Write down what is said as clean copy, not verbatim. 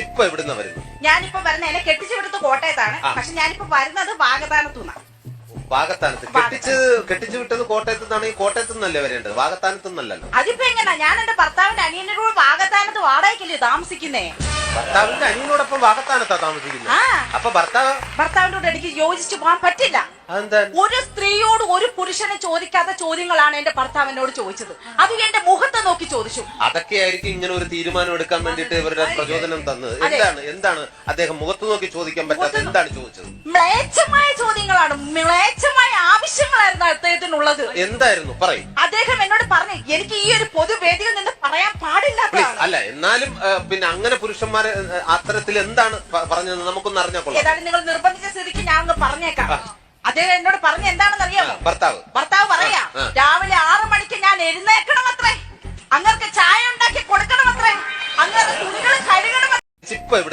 ഇപ്പൊ എവിടുന്ന വരുന്നു? ഞാനിപ്പോ വരുന്ന എന്നെ കെട്ടിച്ചു വിടുന്നത് കോട്ടയത്താണ്. പക്ഷെ ഞാനിപ്പോ വരുന്നത് വാഗതാനത്തുനിന്നാണ്. വാഗത്താനത്ത് കെട്ടിച്ചു വിട്ടത് കോട്ടയത്ത് നിന്നാണെങ്കിൽ കോട്ടയത്ത് നിന്നല്ലേ വരേണ്ടത്, വാഗത്താനത്ത് നിന്നല്ലല്ലോ. അതിപ്പോ എങ്ങനാ? ഞാൻ എന്റെ ഭർത്താവിന്റെ അനിയന്റെ കൂടെ വാഗത്താനത്ത് വാടകയ്ക്കല്ലേ താമസിക്കുന്നേ. ഭർത്താവിന്റെ അനിയനോടൊപ്പം വാഗത്താനത്താ താമസിക്കുന്നത്. അപ്പൊ ഭർത്താവിന്റെ കൂടെ എനിക്ക് യോജിച്ചു പോകാൻ പറ്റില്ല. ഒരു സ്ത്രീയോട് ഒരു പുരുഷനെ ചോദിക്കാത്ത ചോദ്യങ്ങളാണ് എന്റെ ഭർത്താവിനോട് ചോദിച്ചത്. അത് എന്റെ മുഖത്ത് നോക്കി ചോദിച്ചു. അതൊക്കെയായിരിക്കും ഇങ്ങനെ ഒരു തീരുമാനം എടുക്കാൻ വേണ്ടിട്ട് ഇവരുടെ പ്രചോദനം തന്നത്. എന്താണ് അദ്ദേഹം മുഖത്ത് നോക്കി ചോദിക്കാൻ പറ്റാത്ത എന്താണ് ചോദിച്ചത്? മ്ലേച്ഛമായ ചോദ്യങ്ങളാണ്, മ്ലേച്ഛമായ ആവശ്യങ്ങളായിരുന്നു അദ്ദേഹത്തിനുള്ളത്. എന്തായിരുന്നു പറയും? അദ്ദേഹം എന്നോട് പറഞ്ഞു, എനിക്ക് ഈ ഒരു പൊതുവേദിയിൽ നിന്ന് പറയാൻ പാടില്ലാത്തതാണ്. അല്ല, എന്നാലും പിന്നെ അങ്ങനെ പുരുഷന്മാരെ അത്തരത്തിൽ എന്താണ് പറഞ്ഞത് നമുക്കൊന്ന് അറിഞ്ഞാൽ കൊള്ളാം. ഏതായാലും നിങ്ങൾ നിർബന്ധിച്ച സ്ഥിതിക്ക് ഞാൻ ഒന്ന് പറഞ്ഞേക്കാം. അദ്ദേഹം എന്നോട് പറഞ്ഞ എന്താണെന്ന് അറിയാമോ? ഭർത്താവ് പറയാ, രാവിലെ 6 മണിക്ക് ഞാൻ എഴുന്നേക്കണം അത്രേ, അങ്ങർക്ക് ചായ ഉണ്ടാക്കി കൊടുക്കണം അത്രേ, അങ്ങനെ തുണികൾ കഴുകണം